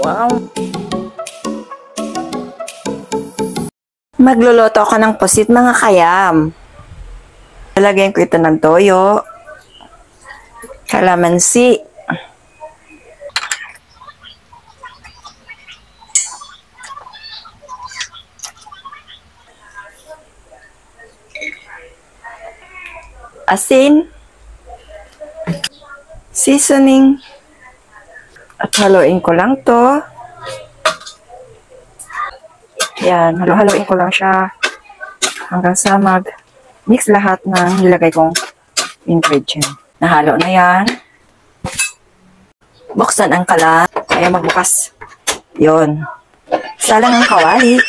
Wow! Magluluto ako ng pusit mga kayam. Lalagyan ko ito ng toyo, kalamansi, asin, seasoning, at haluin ko lang to. Yan, halo-haloin ko lang siya hanggang sa mag-mix lahat ng nilagay kong ingredient. Nahalo na yan. Buksan ang kalan. Kaya magbukas. Yun. Salang ang kawali.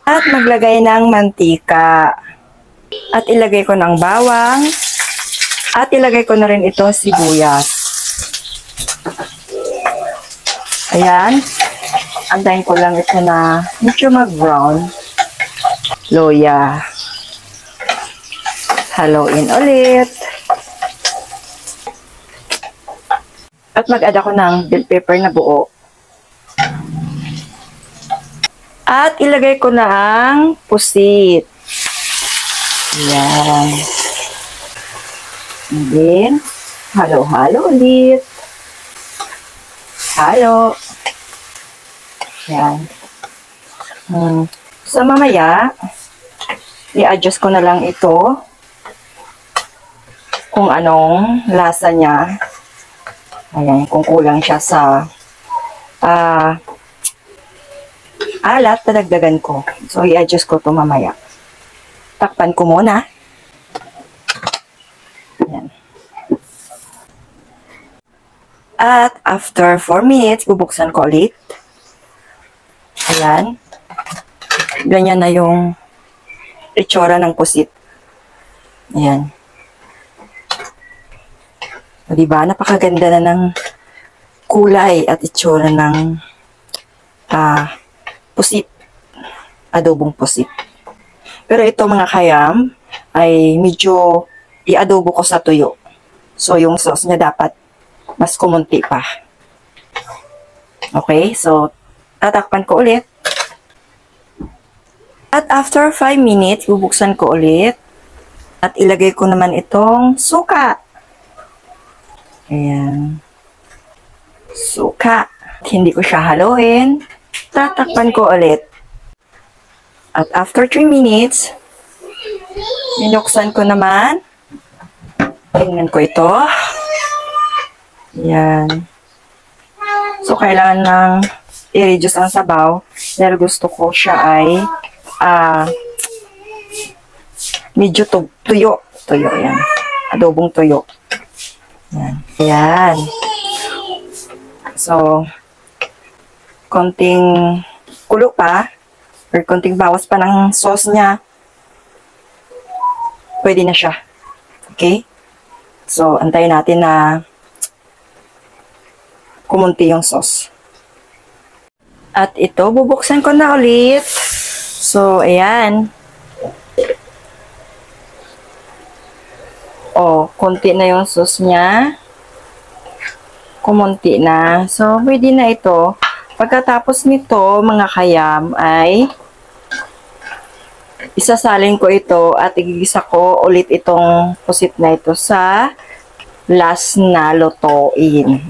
At maglagay ng mantika. At ilagay ko ng bawang. At ilagay ko na rin ito sibuyas. Ayan. Antayin ko lang ito na medyo mag-brown. Loya. Haluin ulit. At mag-add ako ng bell pepper na buo. At ilagay ko na ang pusit. Ayan. And then, halo-halo ulit. Halo. Yan. So, mamaya, i-adjust ko na lang ito kung anong lasa niya. Ayan, kung kulang siya sa alat, padagdagan ko. So, i-adjust ko ito mamaya. Takpan ko muna. Ayan. At after 4 minutes, bubuksan ko ulit. Ayan. Ganyan na yung itsura ng pusit. Ayan. O diba? Napakaganda na ng kulay at itsura ng pusit. Adobong pusit. Pero ito mga kayam ay medyo i-adobo ko sa tuyo. So yung sauce niya dapat mas kumunti pa. Okay? So tatakpan ko ulit. At after 5 minutes, bubuksan ko ulit. At ilagay ko naman itong suka. Ayan. Suka. Hindi ko siya haluin. Tatakpan ko ulit. At after 3 minutes, binuksan ko naman. Tingnan ko ito. Ayan. So, kailangan ng i-reduce ang sabaw. Dahil gusto ko siya ay medyo tuyo. Tuyo, yan. Adobong tuyo. Yan. Ayan. So, konting kulo pa, or konting bawas pa ng sauce niya, pwede na siya. Okay? So, antayin natin na kumunti yung sauce. At ito, bubuksan ko na ulit. So, ayan. O, konti na yung sauce niya. Kumunti na. So, pwede na ito. Pagkatapos nito, mga kayam, ay isasalin ko ito at igigisa ko ulit itong pusit na ito sa last na lutuin.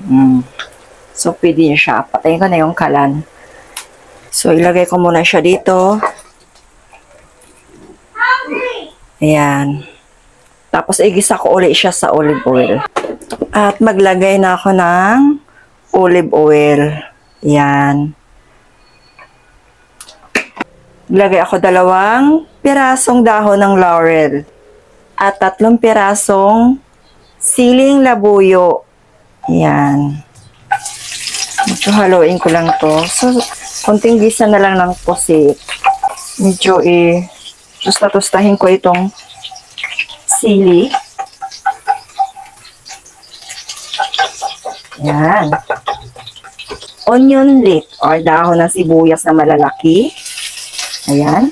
So, pwede niya siya. Patayin ko na yung kalan. So, ilagay ko muna siya dito. Ayan. Tapos, igisa ko ulit siya sa olive oil. At maglagay na ako ng olive oil. Ayan. Maglagay ako 2 pirasong dahon ng laurel. At 3 pirasong siling labuyo. Ayan. Medyo haluin ko lang to. So, konting gisa na lang ng pusit. Medyo tusta-tustahin ko itong sili. Yan. Onion leaf or dahon ng sibuyas na malalaki. Ayan.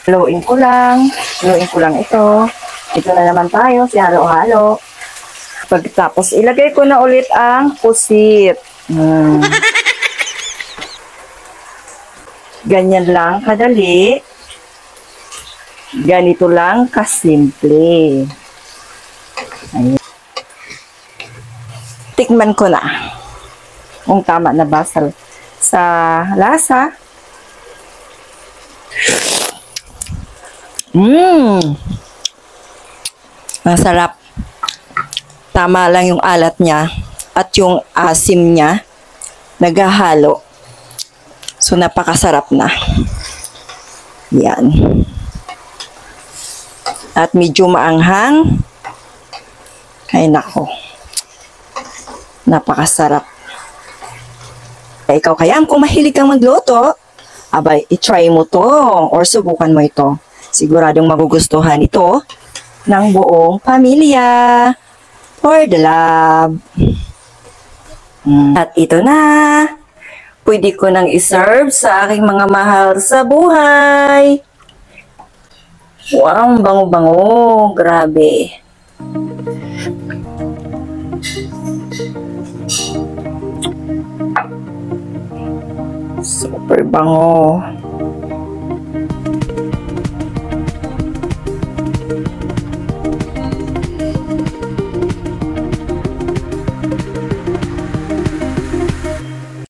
Haluin ko lang. Haluin ko lang ito. Ito na naman tayo. Si halo-halo. Pagkatapos, ilagay ko na ulit ang pusit. Ganyan lang kadali. Ganito lang kasimple. Ayan. Tikman ko na kung tama na ba sa lasa. Ang sarap. Tama lang yung alat niya at yung asim niya naghahalo. So, napakasarap na. Yan. At medyo maanghang. Ay, nako. Napakasarap. Ikaw kaya, kung mahilig kang magluto, abay, itry mo to or subukan mo ito. Siguradong magugustuhan ito ng buong pamilya. For the love. At ito na. Pwede ko nang iserve sa aking mga mahal sa buhay. Wow, bango-bango. Grabe. Super bango.